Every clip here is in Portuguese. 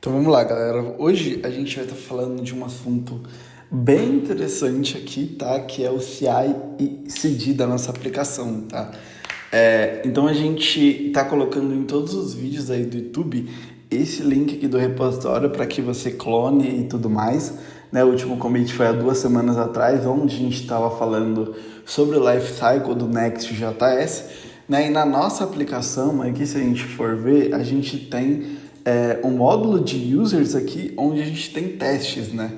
Então vamos lá, galera. Hoje a gente vai estar falando de um assunto bem interessante aqui, tá? Que é o CI e CD da nossa aplicação, tá? Então a gente tá colocando em todos os vídeos aí do YouTube esse link aqui do repositório para que você clone e tudo mais, né? O último commit foi há 2 semanas atrás, onde a gente estava falando sobre o lifecycle do Next.js, né? E na nossa aplicação aqui, se a gente for ver, a gente tem um módulo de users aqui onde a gente tem testes, né?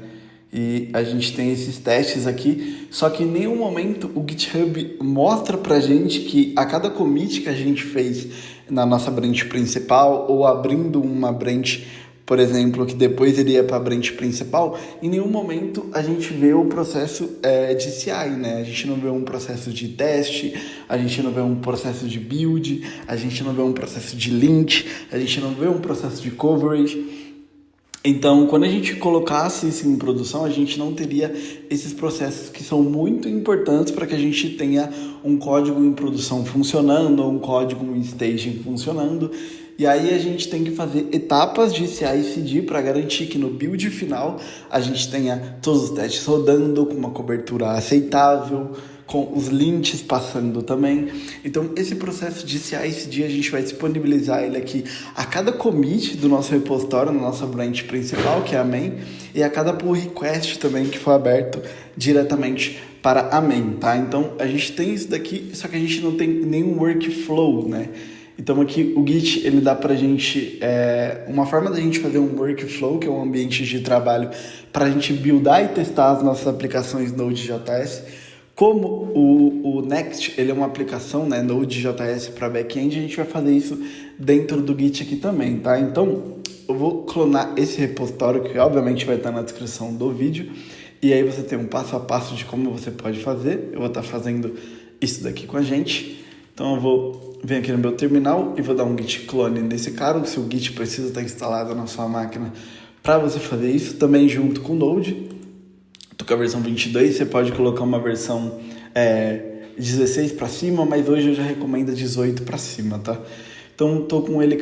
E a gente tem esses testes aqui, só que em nenhum momento o GitHub mostra pra gente que a cada commit que a gente fez na nossa branch principal ou abrindo uma branch, por exemplo, que depois iria para a branch principal, em nenhum momento a gente vê o processo de CI, né? A gente não vê um processo de teste, a gente não vê um processo de build, a gente não vê um processo de lint, a gente não vê um processo de coverage. Então, quando a gente colocasse isso em produção, a gente não teria esses processos que são muito importantes para que a gente tenha um código em produção funcionando, ou um código em staging funcionando. E aí a gente tem que fazer etapas de CI e CD para garantir que no build final a gente tenha todos os testes rodando com uma cobertura aceitável, com os lints passando também. Então, esse processo de CI e CD a gente vai disponibilizar ele aqui a cada commit do nosso repositório, na nossa branch principal, que é a main, e a cada pull request também que for aberto diretamente para a main, tá? Então, a gente tem isso daqui, só que a gente não tem nenhum workflow, né? Então aqui o Git, ele dá pra gente uma forma da gente fazer um workflow, que é um ambiente de trabalho para a gente buildar e testar as nossas aplicações Node.js. Como o Next, ele é uma aplicação, né, Node.js para back-end, a gente vai fazer isso dentro do Git aqui também, tá? Então eu vou clonar esse repositório, que obviamente vai estar na descrição do vídeo, e aí você tem um passo a passo de como você pode fazer. Eu vou estar fazendo isso daqui com a gente. Então eu vou vir aqui no meu terminal e vou dar um git clone nesse cara. O seu git precisa estar instalado na sua máquina para você fazer isso, também junto com o Node. Estou com a versão 22, você pode colocar uma versão 16 para cima, mas hoje eu já recomendo 18 para cima, tá? Então estou com ele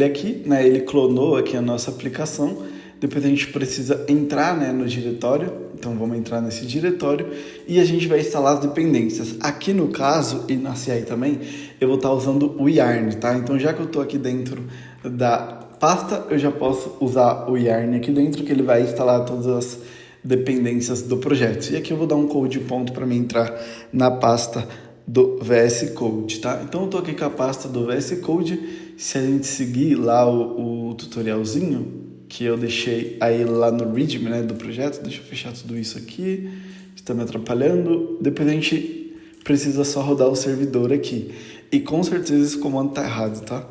aqui, né? Ele clonou aqui a nossa aplicação. Depois a gente precisa entrar, né, no diretório. Então vamos entrar nesse diretório e a gente vai instalar as dependências. Aqui no caso, e na CI também, eu vou estar usando o Yarn, tá? Então já que eu estou aqui dentro da pasta, eu já posso usar o Yarn aqui dentro, que ele vai instalar todas as dependências do projeto. E aqui eu vou dar um code ponto para mim entrar na pasta do VS Code, tá? Então eu estou aqui com a pasta do VS Code. Se a gente seguir lá o tutorialzinho que eu deixei aí lá no README, né, do projeto, deixa eu fechar tudo isso aqui, está me atrapalhando. Depois a gente precisa só rodar o servidor aqui. E com certeza esse comando tá errado, tá?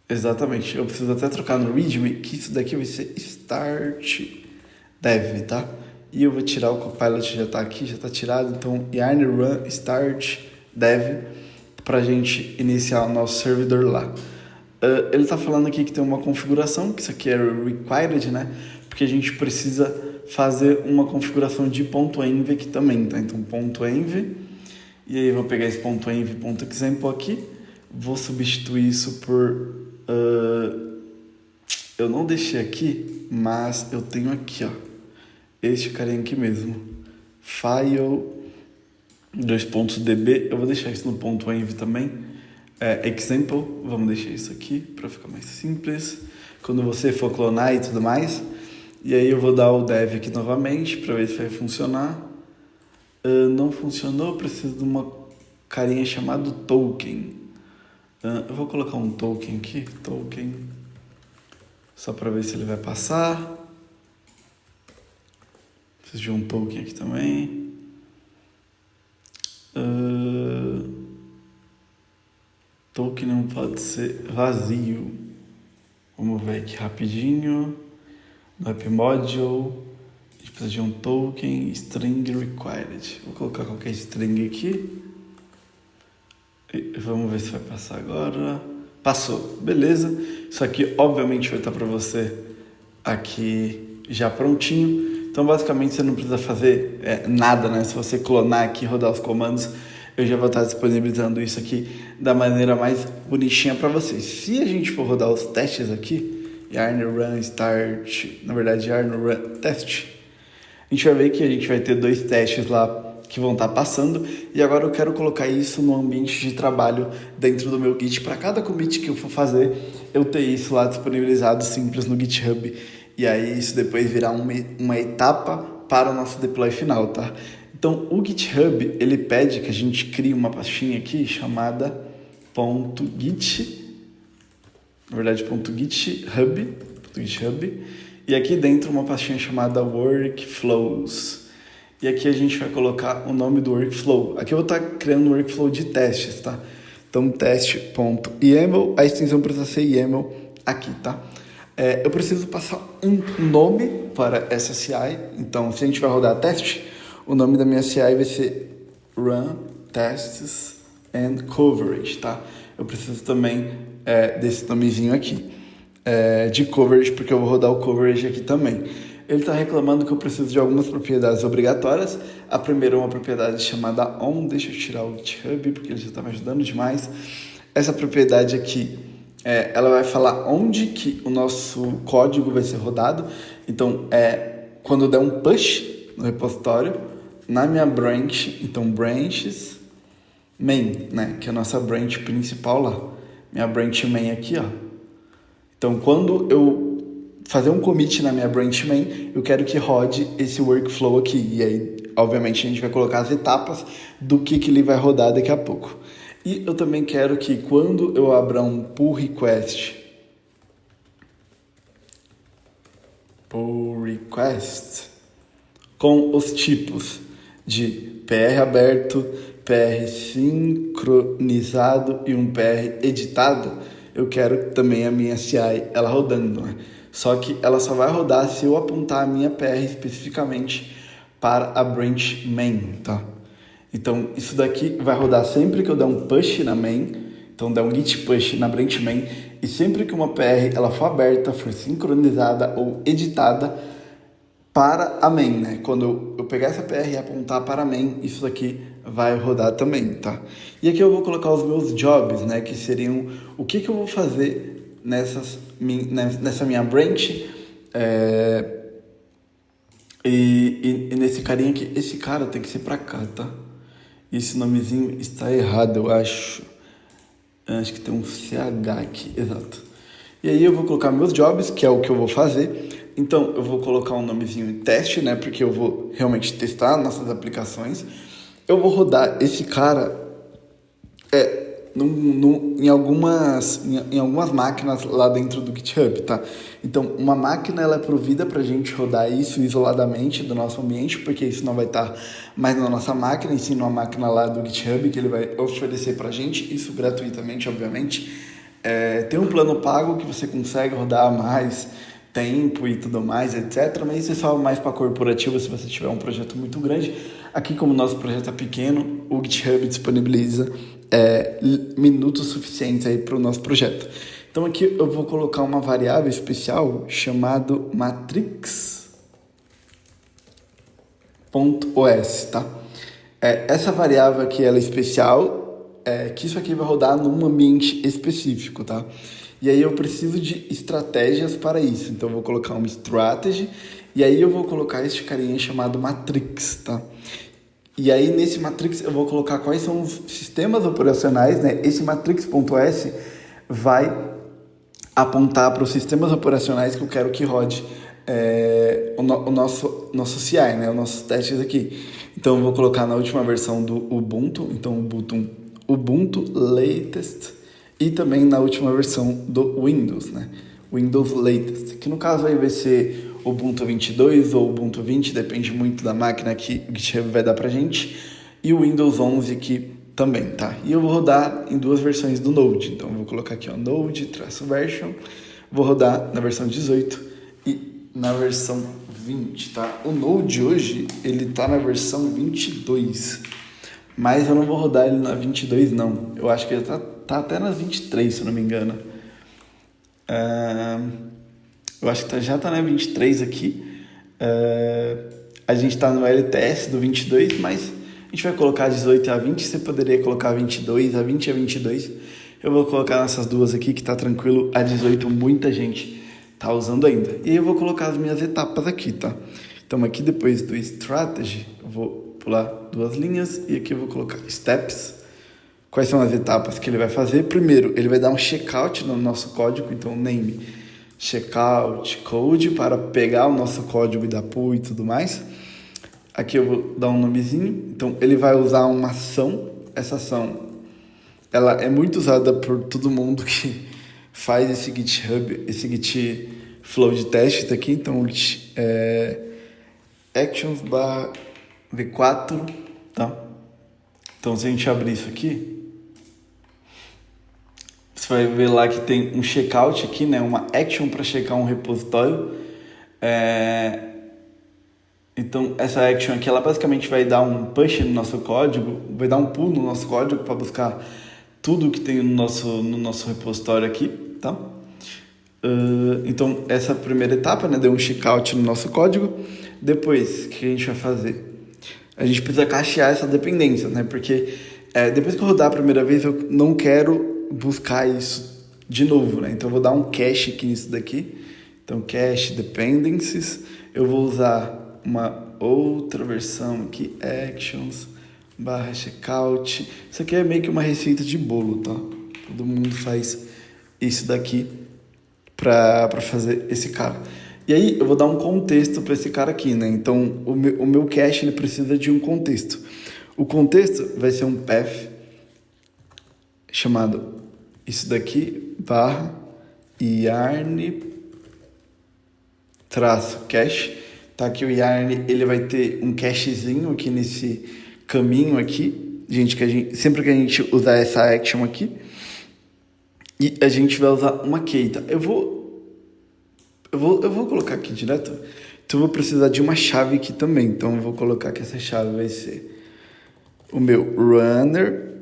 Exatamente, eu preciso até trocar no README, que isso daqui vai ser start dev, tá? E eu vou tirar o Copilot, já tá aqui, já tá tirado. Então, yarn run start dev pra gente iniciar o nosso servidor lá. Ele está falando aqui que tem uma configuração, que isso aqui é required, né? Porque a gente precisa fazer uma configuração de .env aqui também, tá? Então, .env, e aí eu vou pegar esse .env.example aqui, vou substituir isso por... eu não deixei aqui, mas eu tenho aqui, ó, este carinha aqui mesmo, file, .db, eu vou deixar isso no .env também, example, vamos deixar isso aqui para ficar mais simples, quando você for clonar e tudo mais. E aí eu vou dar o dev aqui novamente para ver se vai funcionar. Não funcionou, preciso de uma carinha chamada token. Eu vou colocar um token aqui, token, só para ver se ele vai passar. Preciso de um token aqui também. Token não pode ser vazio. Vamos ver aqui rapidinho. No app module, a gente precisa de um token string required. Vou colocar qualquer string aqui. E vamos ver se vai passar agora. Passou, beleza. Isso aqui obviamente vai estar para você aqui já prontinho. Então basicamente você não precisa fazer nada, né? Se você clonar aqui e rodar os comandos, eu já vou estar disponibilizando isso aqui da maneira mais bonitinha para vocês. Se a gente for rodar os testes aqui, yarn run start, na verdade yarn run test, a gente vai ver que a gente vai ter 2 testes lá que vão estar passando, e agora eu quero colocar isso no ambiente de trabalho dentro do meu Git. Para cada commit que eu for fazer, eu ter isso lá disponibilizado simples no GitHub, e aí isso depois virar uma etapa para o nosso deploy final, tá? Então o GitHub, ele pede que a gente crie uma pastinha aqui chamada .git, na verdade .github, e aqui dentro uma pastinha chamada workflows. E aqui a gente vai colocar o nome do workflow. Aqui eu vou estar criando um workflow de testes, tá? Então, teste.yaml, a extensão precisa ser YAML aqui, tá? Eu preciso passar um nome para essa CI. Então, se a gente vai rodar teste, o nome da minha CI vai ser Run Tests and Coverage, tá? Eu preciso também desse nomezinho aqui, de coverage, porque eu vou rodar o coverage aqui também. Ele está reclamando que eu preciso de algumas propriedades obrigatórias. A primeira é uma propriedade chamada on. Deixa eu tirar o GitHub, porque ele já está me ajudando demais. Essa propriedade aqui, ela vai falar onde que o nosso código vai ser rodado. Então, quando eu der um push no repositório, na minha branch, então branches main, né, que é a nossa branch principal lá. Minha branch main aqui, ó. Então, quando eu fazer um commit na minha branch main, eu quero que rode esse workflow aqui. E aí, obviamente, a gente vai colocar as etapas do que ele vai rodar daqui a pouco. E eu também quero que quando eu abrar um pull request, com os tipos de PR aberto, PR sincronizado e um PR editado, eu quero também a minha CI ela rodando, né? Só que ela só vai rodar se eu apontar a minha PR especificamente para a branch main, tá? Então, isso daqui vai rodar sempre que eu der um push na main, então der um git push na branch main, e sempre que uma PR ela for aberta, for sincronizada ou editada para a main, né? Quando eu pegar essa PR e apontar para a main, isso daqui vai rodar também, tá? E aqui eu vou colocar os meus jobs, né? Que seriam o que eu vou fazer nessa minha branch, e nesse carinha aqui. Esse cara tem que ser pra cá, tá? Esse nomezinho está errado, eu acho. Acho que tem um CH aqui, exato. E aí eu vou colocar meus jobs, que é o que eu vou fazer. Então eu vou colocar um nomezinho teste, né? Porque eu vou realmente testar nossas aplicações. Eu vou rodar esse cara em algumas máquinas lá dentro do GitHub, tá? Então, uma máquina ela é provida para a gente rodar isso isoladamente do nosso ambiente, porque isso não vai estar mais na nossa máquina, e sim numa máquina lá do GitHub que ele vai oferecer para a gente, isso gratuitamente, obviamente. Tem um plano pago que você consegue rodar mais tempo e tudo mais, etc. Mas isso é só mais para corporativo, se você tiver um projeto muito grande. Aqui, como o nosso projeto é pequeno, o GitHub disponibiliza minutos suficientes aí para o nosso projeto. Então aqui eu vou colocar uma variável especial chamado matrix.os, tá? Essa variável aqui ela é especial, que isso aqui vai rodar num ambiente específico, tá? E aí eu preciso de estratégias para isso. Então eu vou colocar uma strategy e aí eu vou colocar este carinha chamado matrix, tá? E aí, nesse matrix, eu vou colocar quais são os sistemas operacionais, né? Esse matrix.os vai apontar para os sistemas operacionais que eu quero que rode o nosso CI, né? Os nossos testes aqui. Então, eu vou colocar na última versão do Ubuntu, então Ubuntu Latest, e também na última versão do Windows, né? Windows Latest, que no caso aí vai ser Ubuntu 22 ou Ubuntu 20, depende muito da máquina que o GitHub vai dar pra gente, e o Windows 11 aqui também, tá? E eu vou rodar em 2 versões do Node, então eu vou colocar aqui, ó, Node-version, vou rodar na versão 18 e na versão 20, tá? O Node hoje, ele tá na versão 22, mas eu não vou rodar ele na 22 não, eu acho que ele tá até na 23, se eu não me engano. Eu acho que já está na 23 aqui. A gente está no LTS do 22, mas a gente vai colocar 18 a 20. Você poderia colocar 22, a 20 a 22. Eu vou colocar nessas duas aqui, que está tranquilo. A 18, muita gente tá usando ainda. E aí eu vou colocar as minhas etapas aqui, tá? Então aqui depois do strategy, eu vou pular 2 linhas e aqui eu vou colocar steps. Quais são as etapas que ele vai fazer? Primeiro, ele vai dar um checkout no nosso código, então name checkout code para pegar o nosso código e dar pull e tudo mais. Aqui eu vou dar um nomezinho. Então ele vai usar uma ação. Essa ação, ela é muito usada por todo mundo que faz esse GitHub, esse Git flow de testes aqui. Então actions v4, tá? Então se a gente abrir isso aqui, você vai ver lá que tem um checkout aqui, né? Uma action para checar um repositório. Então, essa action aqui, ela basicamente vai dar um push no nosso código, vai dar um pull no nosso código para buscar tudo que tem no nosso repositório aqui, tá? Então, essa primeira etapa, né? Deu um checkout no nosso código. Depois, o que a gente vai fazer? A gente precisa cachear essa dependência, né? Porque depois que eu rodar a primeira vez, eu não quero buscar isso de novo, né? Então eu vou dar um cache aqui nisso daqui. Então cache dependencies, eu vou usar uma outra versão aqui, actions /checkout. Isso aqui é meio que uma receita de bolo, tá? Todo mundo faz isso daqui para fazer esse cara. E aí eu vou dar um contexto para esse cara aqui, né? Então o meu cache ele precisa de um contexto. O contexto vai ser um path chamado isso daqui, /yarn -cache. Tá aqui o yarn, ele vai ter um cachezinho aqui nesse caminho aqui. Sempre que a gente usar essa action aqui, e a gente vai usar uma key, tá? Eu vou colocar aqui direto. Então eu vou precisar de uma chave aqui também. Então eu vou colocar que essa chave vai ser o meu runner.os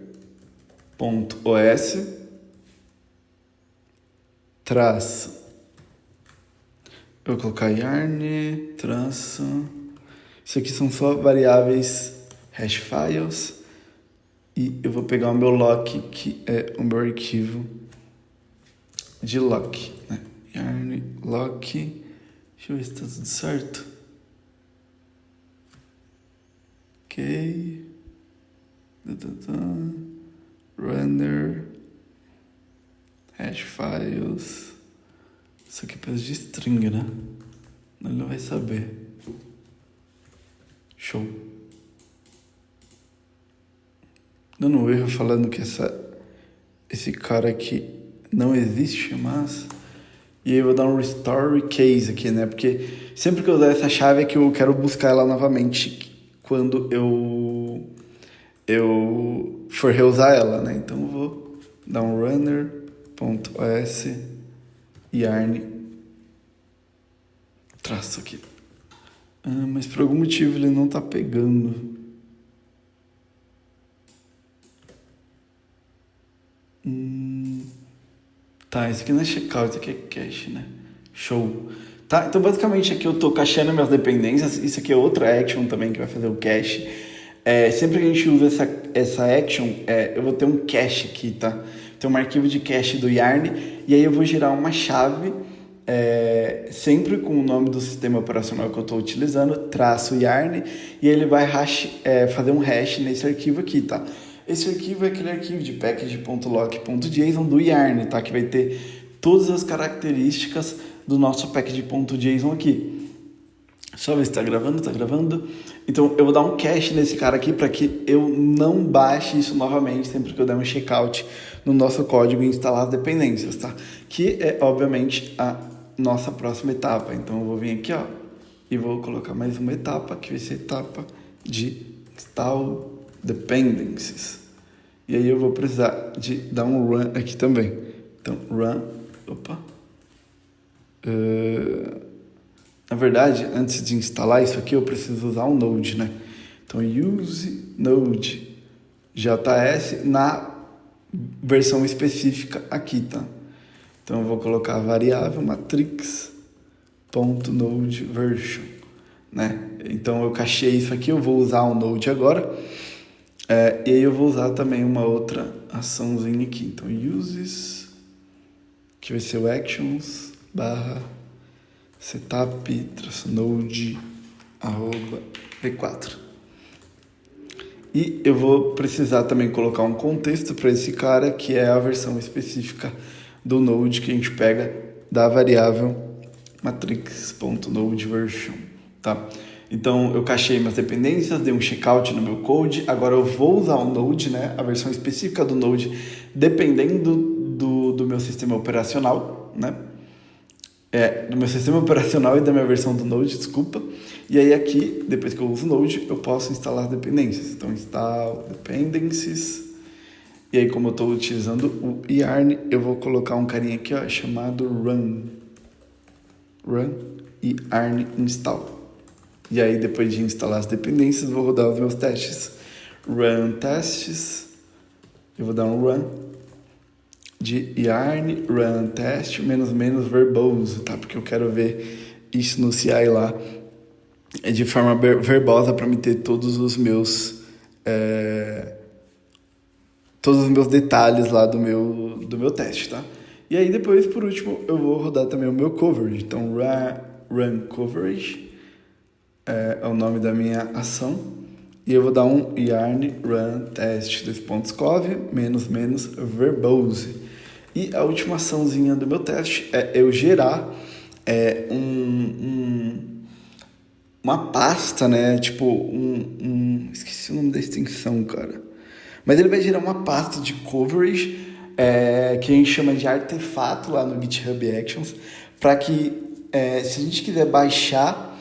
traço. Eu vou colocar yarn traço. Isso aqui são só variáveis hash files. E eu vou pegar o meu lock, que é o meu arquivo de lock, né? Yarn lock. Deixa eu ver se tá tudo certo. Ok. Runner. Hash files. Isso aqui parece de string, né? Ele não vai saber. Show. Dando um erro falando que esse cara aqui não existe, mas... E aí eu vou dar um restore case aqui, né? Porque sempre que eu usar essa chave é que eu quero buscar ela novamente quando eu for reusar ela, né? Então eu vou dar um runner.os yarn traço aqui. Mas por algum motivo ele não tá pegando. Tá, esse aqui não é checkout, esse aqui é cache, né? Show. Tá, então basicamente aqui eu tô cacheando minhas dependências. Isso aqui é outra action também que vai fazer o cache. Sempre que a gente usa essa action, eu vou ter um cache aqui, tá? Tem um arquivo de cache do yarn. E aí eu vou gerar uma chave, sempre com o nome do sistema operacional que eu estou utilizando, traço yarn. E ele vai fazer um hash nesse arquivo aqui, tá? Esse arquivo é aquele arquivo de package.lock.json do yarn, tá? Que vai ter todas as características do nosso package.json aqui. Só ver se tá gravando, tá gravando. Então eu vou dar um cache nesse cara aqui para que eu não baixe isso novamente sempre que eu der um checkout no nosso código e instalar as dependências, tá? Que é obviamente a nossa próxima etapa. Então eu vou vir aqui, ó, e vou colocar mais uma etapa, que vai ser a etapa de install dependencies. E aí eu vou precisar de dar um run aqui também. Então run, na verdade, antes de instalar isso aqui, eu preciso usar um Node, né? Então, use Node JS na versão específica aqui, tá? Então, eu vou colocar a variável matrix.node version, né? Então, eu cachei isso aqui, eu vou usar o Node agora. E aí, eu vou usar também uma outra açãozinha aqui. Então, uses, que vai ser o actions / setup-node@v4. E eu vou precisar também colocar um contexto para esse cara, que é a versão específica do Node que a gente pega da variável matrix.nodeVersion, tá? Então, eu cachei minhas dependências, dei um checkout no meu code, agora eu vou usar o Node, né? A versão específica do Node, dependendo do meu sistema operacional, né? Do meu sistema operacional e da minha versão do Node, desculpa. E aí aqui, depois que eu uso o Node, eu posso instalar dependências. Então, install dependencies. E aí, como eu estou utilizando o yarn, eu vou colocar um carinha aqui, ó, chamado run yarn install. E aí, depois de instalar as dependências, vou rodar os meus testes. Run testes. Eu vou dar um run de yarn, run test, menos verboso, tá? Porque eu quero ver isso no CI lá de forma verbosa para me ter todos os meus detalhes lá do meu teste, tá? E aí depois, por último, eu vou rodar também o meu coverage. Então, run coverage é o nome da minha ação. E eu vou dar um yarn run test .cov verbose. E a última açãozinha do meu teste é eu gerar uma pasta, né? Tipo, esqueci o nome da extensão, cara. Mas ele vai gerar uma pasta de coverage que a gente chama de artefato lá no GitHub Actions, para que, se a gente quiser baixar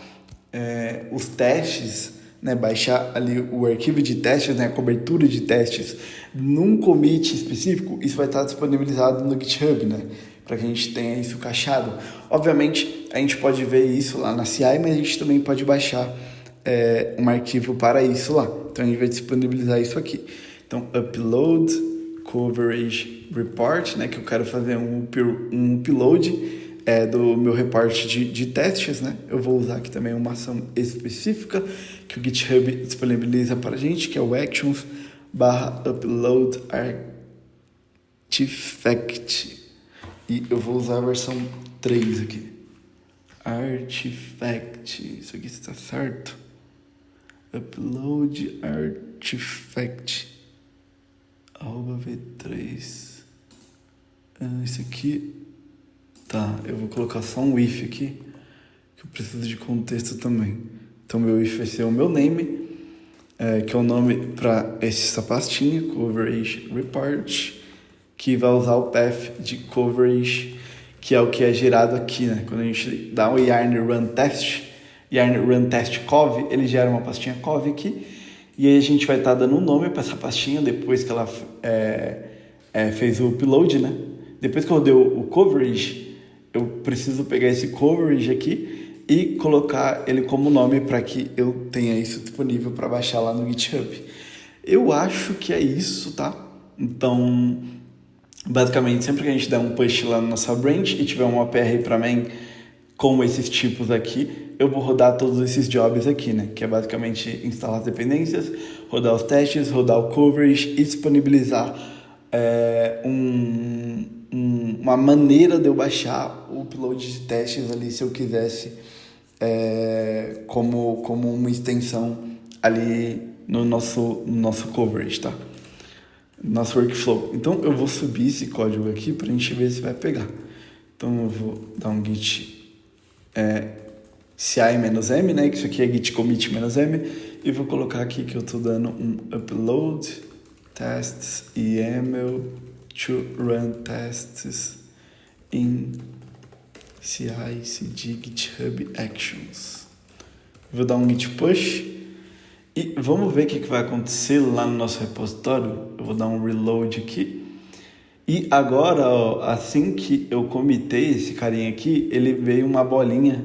os testes, né, baixar ali o arquivo de testes, né, a cobertura de testes num commit específico, isso vai estar disponibilizado no GitHub, né, para que a gente tenha isso cacheado. Obviamente, a gente pode ver isso lá na CI, mas a gente também pode baixar um arquivo para isso lá. Então, a gente vai disponibilizar isso aqui. Então, upload coverage report, né, que eu quero fazer um upload do meu report de testes, né? Eu vou usar aqui também uma ação específica que o GitHub disponibiliza para a gente, que é o actions/upload artifact. E eu vou usar a versão 3 aqui. Artifact. Isso aqui está certo? Upload artifact. @v3. Esse aqui. Tá, eu vou colocar só um if aqui, que eu preciso de contexto também. Então, meu if vai ser o meu name, que é o nome para essa pastinha, coverage report, que vai usar o path de coverage, que é o que é gerado aqui, né? Quando a gente dá um yarn run test cov, ele gera uma pastinha cov aqui, e aí a gente vai estar dando um nome para essa pastinha depois que ela fez o upload, né? Depois que eu dei o coverage, eu preciso pegar esse coverage aqui e colocar ele como nome para que eu tenha isso disponível para baixar lá no GitHub. Eu acho que é isso, tá? Então, basicamente, sempre que a gente der um push lá na nossa branch e tiver uma PR para main com esses tipos aqui, eu vou rodar todos esses jobs aqui, né? Que é basicamente instalar as dependências, rodar os testes, rodar o coverage e disponibilizar uma maneira de eu baixar o upload de testes ali, se eu quisesse, como uma extensão ali no nosso coverage, tá? Nosso workflow. Então, eu vou subir esse código aqui para a gente ver se vai pegar. Então, eu vou dar um git ci-m, né? Que isso aqui é git commit-m. E vou colocar aqui que eu estou dando um upload tests YAML to run tests in CI/CD GitHub Actions. Vou dar um git push e vamos ver o que vai acontecer lá no nosso repositório. Eu vou dar um reload aqui. E agora, ó, assim que eu comitei esse carinha aqui, ele veio uma bolinha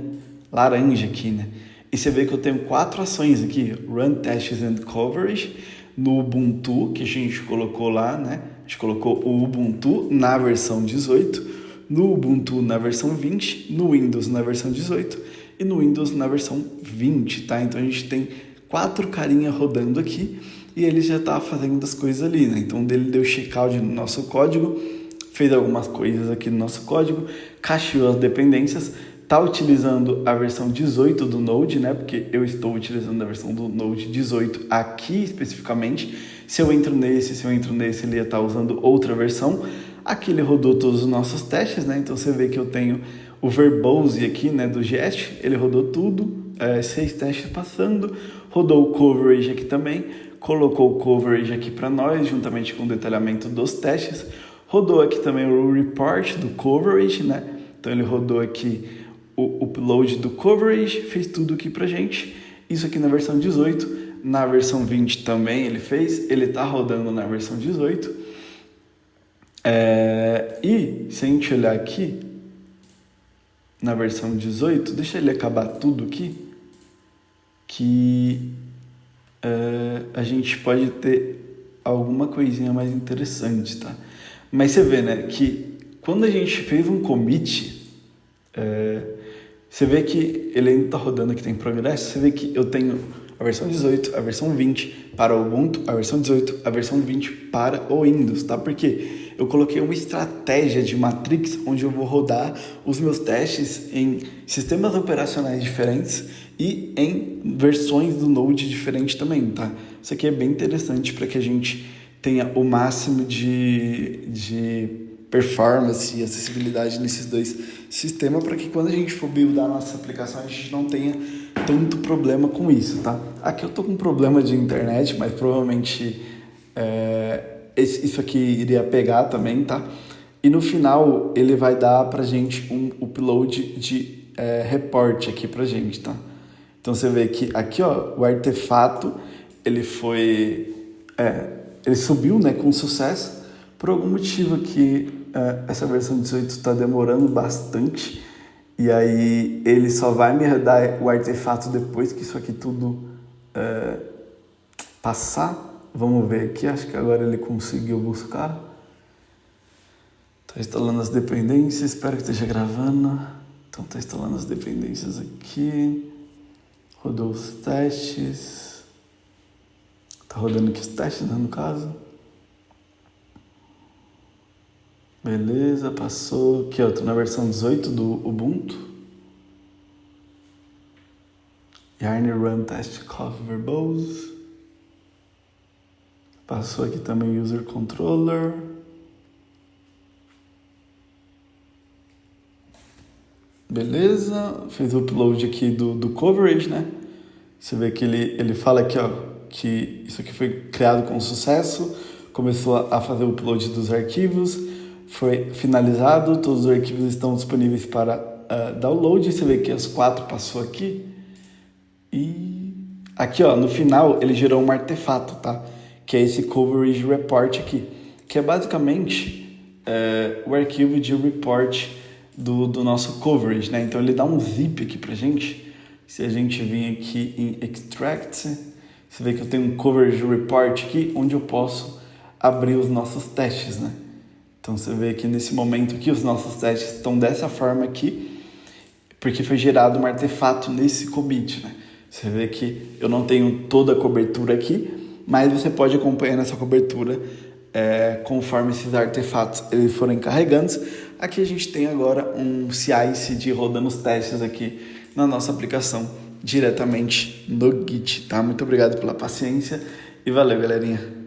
laranja aqui, né? E você vê que eu tenho 4 ações aqui. Run tests and coverage no Ubuntu, que a gente colocou lá, né? A gente colocou o Ubuntu na versão 18, no Ubuntu na versão 20, no Windows na versão 18 e no Windows na versão 20, tá? Então a gente tem 4 carinhas rodando aqui e ele já tá fazendo as coisas ali, né? Então ele deu checkout no nosso código, fez algumas coisas aqui no nosso código, cacheou as dependências, tá utilizando a versão 18 do Node, né? Porque eu estou utilizando a versão do Node 18 aqui especificamente. Se eu entro nesse, ele ia estar usando outra versão. Aqui ele rodou todos os nossos testes, né? Então você vê que eu tenho o verbose aqui, né, do Jest, ele rodou tudo, 6 testes passando, rodou o coverage aqui também, colocou o coverage aqui para nós, juntamente com o detalhamento dos testes, rodou aqui também o report do coverage, né? Então ele rodou aqui o upload do coverage, fez tudo aqui pra gente. Isso aqui na versão 18, na versão 20 também ele fez, ele tá rodando na versão 18. E se a gente olhar aqui, na versão 18, deixa ele acabar tudo aqui, que a gente pode ter alguma coisinha mais interessante, tá? Mas você vê, né, que quando a gente fez um commit, você vê que ele ainda está rodando aqui, tem progresso, você vê que eu tenho a versão 18, a versão 20 para o Ubuntu, a versão 18, a versão 20 para o Windows, tá? Porque eu coloquei uma estratégia de matrix onde eu vou rodar os meus testes em sistemas operacionais diferentes e em versões do Node diferentes também, tá? Isso aqui é bem interessante para que a gente tenha o máximo de performance e acessibilidade nesses dois sistemas, para que quando a gente for buildar a nossa aplicação, a gente não tenha tanto problema com isso, tá? Aqui eu tô com um problema de internet, mas provavelmente isso aqui iria pegar também, tá? E no final ele vai dar pra gente um upload de report aqui pra gente, tá? Então você vê que aqui, ó, o artefato, ele subiu, né, com sucesso. Por algum motivo aqui, essa versão 18 está demorando bastante, e aí ele só vai me dar o artefato depois que isso aqui tudo passar. Vamos ver aqui, acho que agora ele conseguiu buscar. Está instalando as dependências, espero que esteja gravando. Então está instalando as dependências aqui, rodou os testes, está rodando aqui os testes, né, no caso. Beleza, passou. Aqui, ó, tô na versão 18 do Ubuntu. Yarn Run Test Cough Verbose. Passou aqui também o User Controller. Beleza, fez o upload aqui do coverage, né? Você vê que ele fala aqui, ó, que isso aqui foi criado com sucesso. Começou a fazer o upload dos arquivos. Foi finalizado, todos os arquivos estão disponíveis para download. Você vê que as 4 passou aqui. E aqui, ó, no final ele gerou um artefato, tá? Que é esse coverage report aqui, que é basicamente o arquivo de report do nosso coverage, né? Então ele dá um zip aqui pra gente. Se a gente vir aqui em extract, você vê que eu tenho um coverage report aqui, onde eu posso abrir os nossos testes, né? Então você vê que nesse momento aqui os nossos testes estão dessa forma aqui, porque foi gerado um artefato nesse commit, né? Você vê que eu não tenho toda a cobertura aqui, mas você pode acompanhar essa cobertura conforme esses artefatos eles forem carregados. Aqui a gente tem agora um CI/CD rodando os testes aqui na nossa aplicação diretamente no Git, tá? Muito obrigado pela paciência e valeu, galerinha!